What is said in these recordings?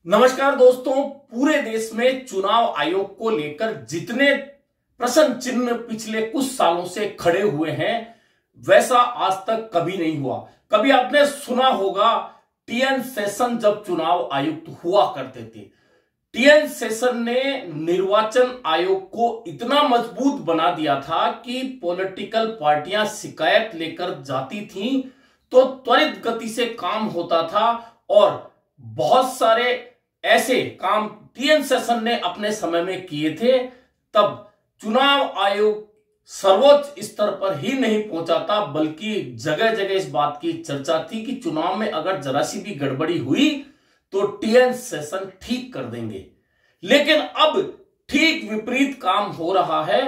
नमस्कार दोस्तों। पूरे देश में चुनाव आयोग को लेकर जितने प्रश्न चिन्ह पिछले कुछ सालों से खड़े हुए हैं वैसा आज तक कभी नहीं हुआ। कभी आपने सुना होगा टीएन शेषन जब चुनाव आयुक्त हुआ करते थे। टीएन शेषन ने निर्वाचन आयोग को इतना मजबूत बना दिया था कि पॉलिटिकल पार्टियां शिकायत लेकर जाती थीं तो त्वरित गति से काम होता था और बहुत सारे ऐसे काम टीएन शेषन ने अपने समय में किए थे। तब चुनाव आयोग सर्वोच्च स्तर पर ही नहीं पहुंचा था बल्कि जगह जगह इस बात की चर्चा थी कि चुनाव में अगर जरा सी भी गड़बड़ी हुई तो टीएन शेषन ठीक कर देंगे। लेकिन अब ठीक विपरीत काम हो रहा है।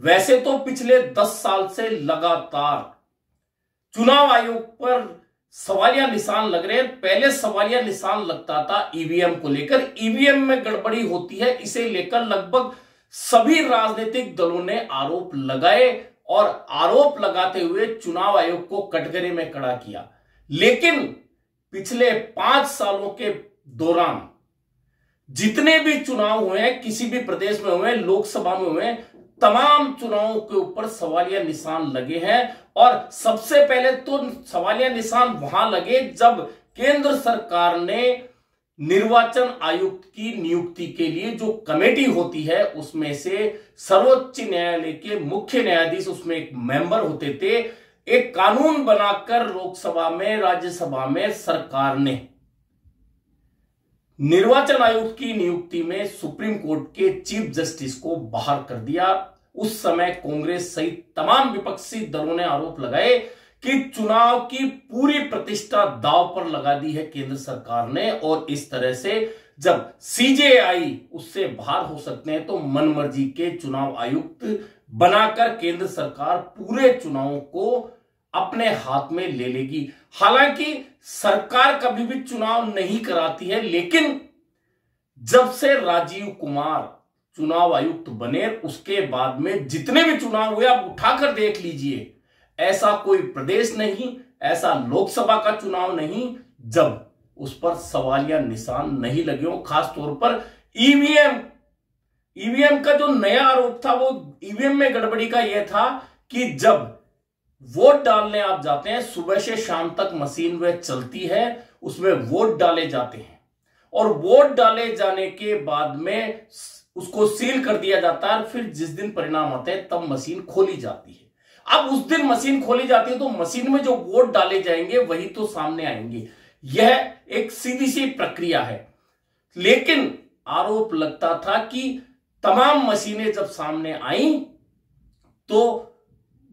वैसे तो पिछले 10 साल से लगातार चुनाव आयोग पर सवालिया निशान लग रहे हैं। पहले सवालिया निशान लगता था ईवीएम को लेकर। ईवीएम में गड़बड़ी होती है, इसे लेकर लगभग सभी राजनीतिक दलों ने आरोप लगाए और आरोप लगाते हुए चुनाव आयोग को कटघरे में खड़ा किया। लेकिन पिछले 5 सालों के दौरान जितने भी चुनाव हुए हैं, किसी भी प्रदेश में हुए, लोकसभा में हुए, तमाम चुनावों के ऊपर सवालिया निशान लगे हैं। और सबसे पहले तो सवालिया निशान वहां लगे जब केंद्र सरकार ने निर्वाचन आयुक्त की नियुक्ति के लिए जो कमेटी होती है उसमें से सर्वोच्च न्यायालय के मुख्य न्यायाधीश उसमें एक मेंबर होते थे। एक कानून बनाकर लोकसभा में, राज्यसभा में सरकार ने निर्वाचन आयुक्त की नियुक्ति में सुप्रीम कोर्ट के चीफ जस्टिस को बाहर कर दिया। उस समय कांग्रेस सहित तमाम विपक्षी दलों ने आरोप लगाए कि चुनाव की पूरी प्रतिष्ठा दांव पर लगा दी है केंद्र सरकार ने और इस तरह से जब सीजेआई उससे बाहर हो सकते हैं तो मनमर्जी के चुनाव आयुक्त बनाकर केंद्र सरकार पूरे चुनावों को अपने हाथ में ले लेगी। हालांकि सरकार कभी भी चुनाव नहीं कराती है, लेकिन जब से राजीव कुमार चुनाव आयुक्त बने उसके बाद में जितने भी चुनाव हुए आप उठाकर देख लीजिए, ऐसा कोई प्रदेश नहीं, ऐसा लोकसभा का चुनाव नहीं जब उस पर सवालिया निशान नहीं लगे हो। खास तौर पर ईवीएम का जो नया आरोप था वो ईवीएम में गड़बड़ी का यह था कि जब वोट डालने आप जाते हैं, सुबह से शाम तक मशीन वह चलती है, उसमें वोट डाले जाते हैं और वोट डाले जाने के बाद में उसको सील कर दिया जाता है। फिर जिस दिन परिणाम आते हैं तब मशीन खोली जाती है। अब उस दिन मशीन खोली जाती है तो मशीन में जो वोट डाले जाएंगे वही तो सामने आएंगे। यह एक सीधी सी प्रक्रिया है। लेकिन आरोप लगता था कि तमाम मशीनें जब सामने आई तो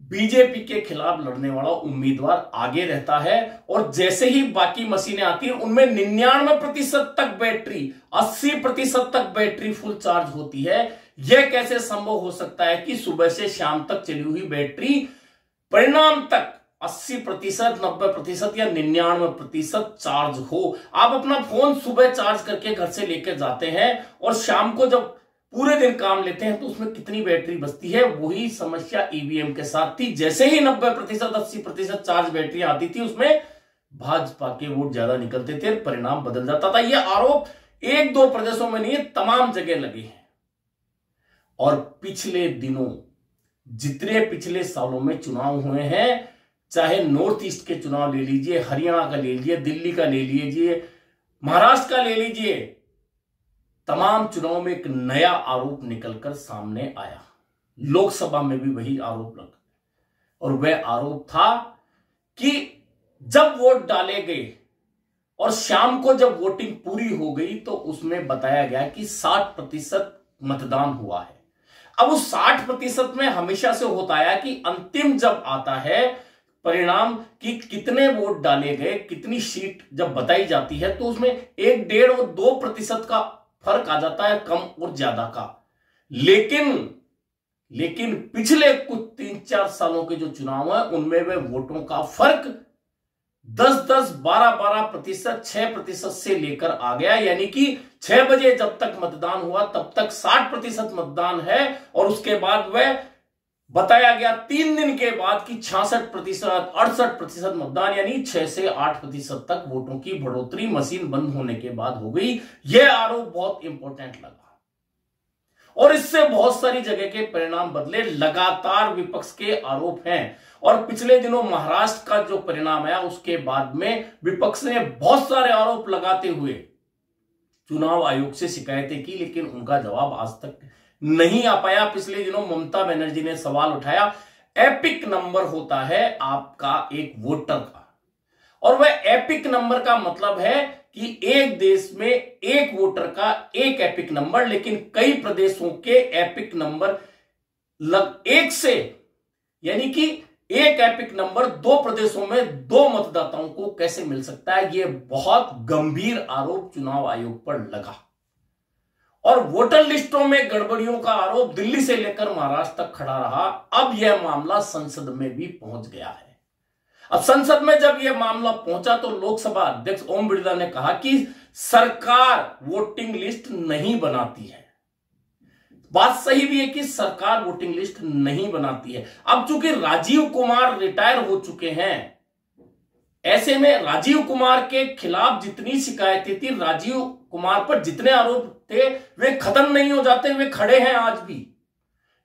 बीजेपी के खिलाफ लड़ने वाला उम्मीदवार आगे रहता है और जैसे ही बाकी मशीनें आती हैं उनमें 99% तक बैटरी, 80% तक बैटरी फुल चार्ज होती है। यह कैसे संभव हो सकता है कि सुबह से शाम तक चली हुई बैटरी परिणाम तक 80%, 90% या 99% चार्ज हो। आप अपना फोन सुबह चार्ज करके घर से लेकर जाते हैं और शाम को जब पूरे दिन काम लेते हैं तो उसमें कितनी बैटरी बचती है। वही समस्या ईवीएम के साथ थी। जैसे ही 90%, 80% चार्ज बैटरी आती थी उसमें भाजपा के वोट ज्यादा निकलते थे, परिणाम बदल जाता था। यह आरोप 1-2 प्रदेशों में नहीं है, तमाम जगह लगे हैं। और पिछले दिनों जितने पिछले सालों में चुनाव हुए हैं, चाहे नॉर्थ ईस्ट के चुनाव ले लीजिए, हरियाणा का ले लीजिए, दिल्ली का ले लीजिए, महाराष्ट्र का ले लीजिए, तमाम चुनाव में एक नया आरोप निकलकर सामने आया। लोकसभा में भी वही आरोप लगा और वह आरोप था कि जब वोट डाले गए और शाम को जब वोटिंग पूरी हो गई तो उसमें बताया गया कि 60% मतदान हुआ है। अब उस 60% में हमेशा से होता है कि अंतिम जब आता है परिणाम कि कितने वोट डाले गए, कितनी सीट जब बताई जाती है तो उसमें 1, 1.5 और 2% का फर्क आ जाता है, कम और ज्यादा का। लेकिन पिछले कुछ 3-4 सालों के जो चुनाव है उनमें वे वोटों का फर्क 10-10, 12-12%, 6% से लेकर आ गया। यानी कि 6 बजे जब तक मतदान हुआ तब तक 60% मतदान है और उसके बाद वह बताया गया 3 दिन के बाद कि 66%, 68% मतदान यानी 6 से 8% तक वोटों की बढ़ोतरी मशीन बंद होने के बाद हो गई। यह आरोप बहुत इंपॉर्टेंट लगा और इससे बहुत सारी जगह के परिणाम बदले। लगातार विपक्ष के आरोप हैं और पिछले दिनों महाराष्ट्र का जो परिणाम आया उसके बाद में विपक्ष ने बहुत सारे आरोप लगाते हुए चुनाव आयोग से शिकायतें की, लेकिन उनका जवाब आज तक नहीं आ पाया। पिछले दिनों ममता बनर्जी ने सवाल उठाया, एपिक नंबर होता है आपका एक वोटर का, और वह एपिक नंबर का मतलब है कि एक देश में एक वोटर का एक एपिक नंबर, लेकिन कई प्रदेशों के एपिक नंबर एक से, यानी कि एक एपिक नंबर 2 प्रदेशों में 2 मतदाताओं को कैसे मिल सकता है। यह बहुत गंभीर आरोप चुनाव आयोग पर लगा और वोटर लिस्टों में गड़बड़ियों का आरोप दिल्ली से लेकर महाराष्ट्र तक खड़ा रहा। अब यह मामला संसद में भी पहुंच गया है। अब संसद में जब यह मामला पहुंचा तो लोकसभा अध्यक्ष ओम बिरला ने कहा कि सरकार वोटिंग लिस्ट नहीं बनाती है। बात सही भी है कि सरकार वोटिंग लिस्ट नहीं बनाती है। अब चूंकि राजीव कुमार रिटायर हो चुके हैं, ऐसे में राजीव कुमार के खिलाफ जितनी शिकायतें थी, राजीव कुमार पर जितने आरोप थे, वे खत्म नहीं हो जाते, वे खड़े हैं आज भी।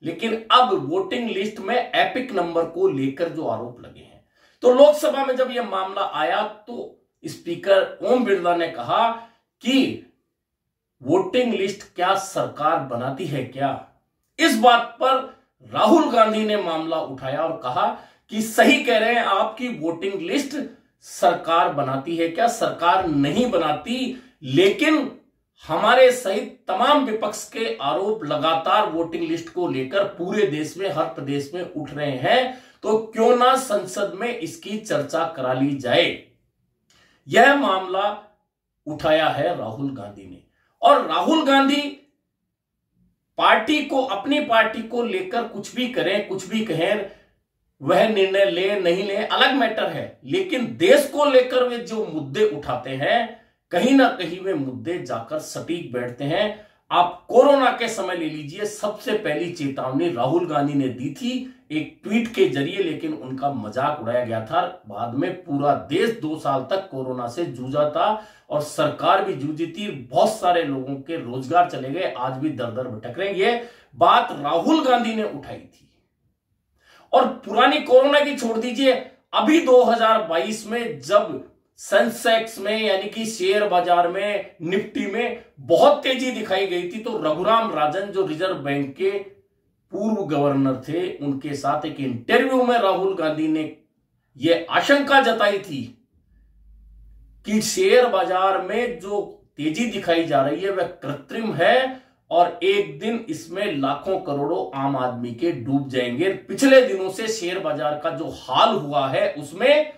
लेकिन अब वोटिंग लिस्ट में एपिक नंबर को लेकर जो आरोप लगे हैं, तो लोकसभा में जब यह मामला आया तो स्पीकर ओम बिरला ने कहा कि वोटिंग लिस्ट क्या सरकार बनाती है क्या। इस बात पर राहुल गांधी ने मामला उठाया और कहा कि सही कह रहे हैं आप कि वोटिंग लिस्ट सरकार बनाती है क्या, सरकार नहीं बनाती, लेकिन हमारे सहित तमाम विपक्ष के आरोप लगातार वोटिंग लिस्ट को लेकर पूरे देश में, हर प्रदेश में उठ रहे हैं, तो क्यों ना संसद में इसकी चर्चा करा ली जाए। यह मामला उठाया है राहुल गांधी ने और राहुल गांधी पार्टी को, अपनी पार्टी को लेकर कुछ भी करें, कुछ भी कहें, वह निर्णय ले नहीं ले अलग मैटर है, लेकिन देश को लेकर वे जो मुद्दे उठाते हैं, कहीं ना कहीं वे मुद्दे जाकर सटीक बैठते हैं। आप कोरोना के समय ले लीजिए, सबसे पहली चेतावनी राहुल गांधी ने दी थी एक ट्वीट के जरिए, लेकिन उनका मजाक उड़ाया गया था। बाद में पूरा देश 2 साल तक कोरोना से जूझा था और सरकार भी जूझी थी, बहुत सारे लोगों के रोजगार चले गए, आज भी दर दर भटक रहे हैं। ये बात राहुल गांधी ने उठाई थी। और पुरानी कोरोना की छोड़ दीजिए, अभी 2022 में जब सेंसेक्स में यानी कि शेयर बाजार में, निफ्टी में बहुत तेजी दिखाई गई थी, तो रघुराम राजन जो रिजर्व बैंक के पूर्व गवर्नर थे, उनके साथ एक इंटरव्यू में राहुल गांधी ने यह आशंका जताई थी कि शेयर बाजार में जो तेजी दिखाई जा रही है वह कृत्रिम है और एक दिन इसमें लाखों करोड़ों आम आदमी के डूब जाएंगे। पिछले दिनों से शेयर बाजार का जो हाल हुआ है उसमें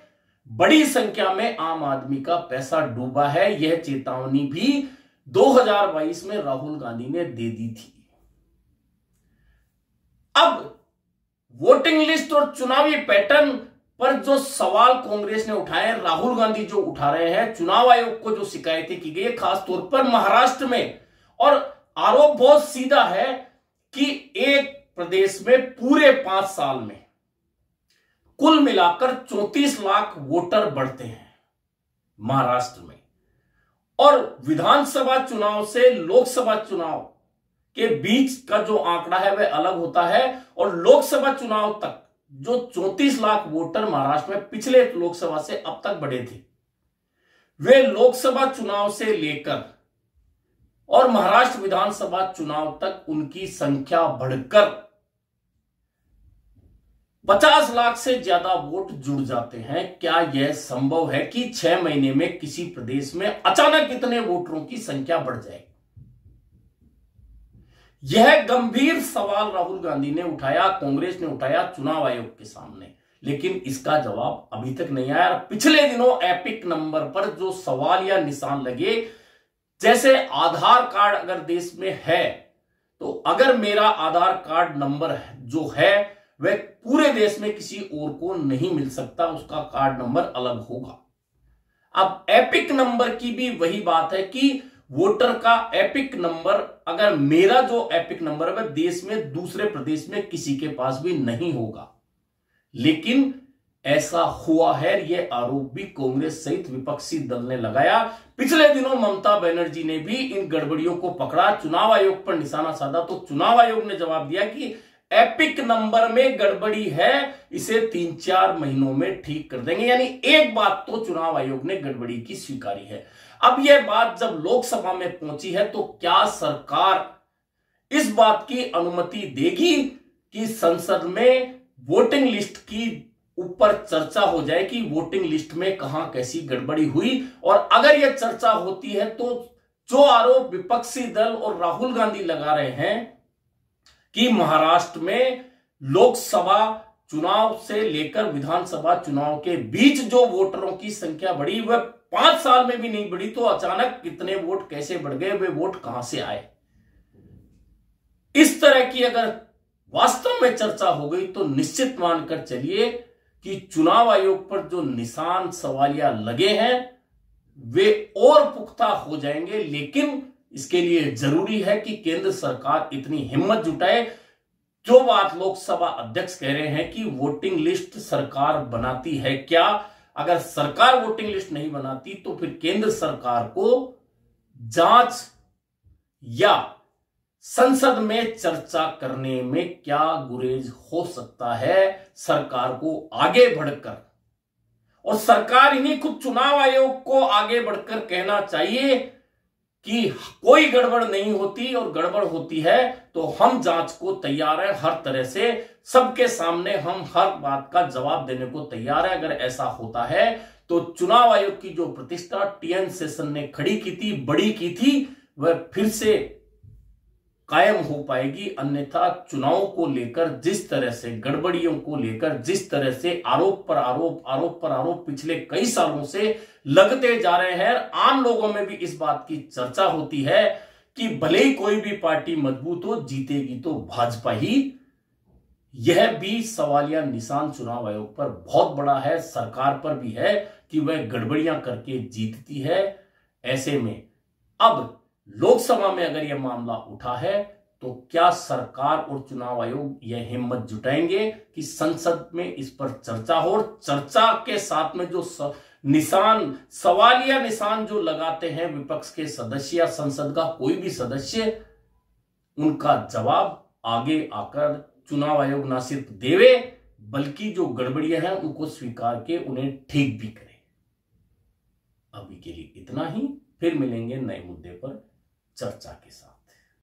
बड़ी संख्या में आम आदमी का पैसा डूबा है। यह चेतावनी भी 2022 में राहुल गांधी ने दे दी थी। अब वोटिंग लिस्ट और चुनावी पैटर्न पर जो सवाल कांग्रेस ने उठाए, राहुल गांधी जो उठा रहे हैं, चुनाव आयोग को जो शिकायतें की गई है खासतौर पर महाराष्ट्र में, और आरोप बहुत सीधा है कि एक प्रदेश में पूरे 5 साल में कुल मिलाकर 34 लाख वोटर बढ़ते हैं महाराष्ट्र में, और विधानसभा चुनाव से लोकसभा चुनाव के बीच का जो आंकड़ा है वह अलग होता है, और लोकसभा चुनाव तक जो 34 लाख वोटर महाराष्ट्र में पिछले लोकसभा से अब तक बढ़े थे, वे लोकसभा चुनाव से लेकर और महाराष्ट्र विधानसभा चुनाव तक उनकी संख्या बढ़कर 50 लाख से ज्यादा वोट जुड़ जाते हैं। क्या यह संभव है कि 6 महीने में किसी प्रदेश में अचानक इतने वोटरों की संख्या बढ़ जाए? यह गंभीर सवाल राहुल गांधी ने उठाया, कांग्रेस ने उठाया चुनाव आयोग के सामने, लेकिन इसका जवाब अभी तक नहीं आया। पिछले दिनों एपिक नंबर पर जो सवाल या निशान लगे, जैसे आधार कार्ड अगर देश में है तो अगर मेरा आधार कार्ड नंबर जो है वह पूरे देश में किसी और को नहीं मिल सकता, उसका कार्ड नंबर अलग होगा। अब एपिक नंबर की भी वही बात है कि वोटर का एपिक नंबर, अगर मेरा जो एपिक नंबर है वह देश में दूसरे प्रदेश में किसी के पास भी नहीं होगा। लेकिन ऐसा हुआ है, यह आरोप भी कांग्रेस सहित विपक्षी दल ने लगाया। पिछले दिनों ममता बनर्जी ने भी इन गड़बड़ियों को पकड़ा, चुनाव आयोग पर निशाना साधा, तो चुनाव आयोग ने जवाब दिया कि एपिक नंबर में गड़बड़ी है, इसे 3-4 महीनों में ठीक कर देंगे। यानी एक बात तो चुनाव आयोग ने गड़बड़ी की स्वीकारी है। अब यह बात जब लोकसभा में पहुंची है तो क्या सरकार इस बात की अनुमति देगी कि संसद में वोटिंग लिस्ट की ऊपर चर्चा हो जाए कि वोटिंग लिस्ट में कहां कैसी गड़बड़ी हुई? और अगर यह चर्चा होती है तो जो आरोप विपक्षी दल और राहुल गांधी लगा रहे हैं कि महाराष्ट्र में लोकसभा चुनाव से लेकर विधानसभा चुनाव के बीच जो वोटरों की संख्या बढ़ी वह 5 साल में भी नहीं बढ़ी, तो अचानक कितने वोट कैसे बढ़ गए, वे वोट कहां से आए? इस तरह की अगर वास्तव में चर्चा हो गई तो निश्चित मानकर चलिए कि चुनाव आयोग पर जो निशान सवालिया लगे हैं वे और पुख्ता हो जाएंगे। लेकिन इसके लिए जरूरी है कि केंद्र सरकार इतनी हिम्मत जुटाए। जो बात लोकसभा अध्यक्ष कह रहे हैं कि वोटिंग लिस्ट सरकार बनाती है क्या, अगर सरकार वोटिंग लिस्ट नहीं बनाती तो फिर केंद्र सरकार को जांच या संसद में चर्चा करने में क्या गुरेज हो सकता है सरकार को आगे बढ़कर? और सरकार इन्हीं खुद चुनाव आयोग को आगे बढ़कर कहना चाहिए कि कोई गड़बड़ नहीं होती, और गड़बड़ होती है तो हम जांच को तैयार हैं, हर तरह से सबके सामने हम हर बात का जवाब देने को तैयार है। अगर ऐसा होता है तो चुनाव आयोग की जो प्रतिष्ठा टीएन शेषन ने खड़ी की थी, बड़ी की थी, वह फिर से कायम हो पाएगी। अन्यथा चुनाव को लेकर जिस तरह से, गड़बड़ियों को लेकर जिस तरह से आरोप पर आरोप पिछले कई सालों से लगते जा रहे हैं, आम लोगों में भी इस बात की चर्चा होती है कि भले ही कोई भी पार्टी मजबूत हो, जीतेगी तो भाजपा ही। यह भी सवालिया निशान चुनाव आयोग पर बहुत बड़ा है, सरकार पर भी है कि वह गड़बड़ियां करके जीतती है। ऐसे में अब लोकसभा में अगर यह मामला उठा है तो क्या सरकार और चुनाव आयोग यह हिम्मत जुटाएंगे कि संसद में इस पर चर्चा हो, और चर्चा के साथ में जो निशान, सवालिया निशान जो लगाते हैं विपक्ष के सदस्य या संसद का कोई भी सदस्य, उनका जवाब आगे आकर चुनाव आयोग ना सिर्फ देवे बल्कि जो गड़बड़ियां हैं उनको स्वीकार के उन्हें ठीक भी करे। अभी के लिए इतना ही, फिर मिलेंगे नए मुद्दे पर चर्चा के साथ।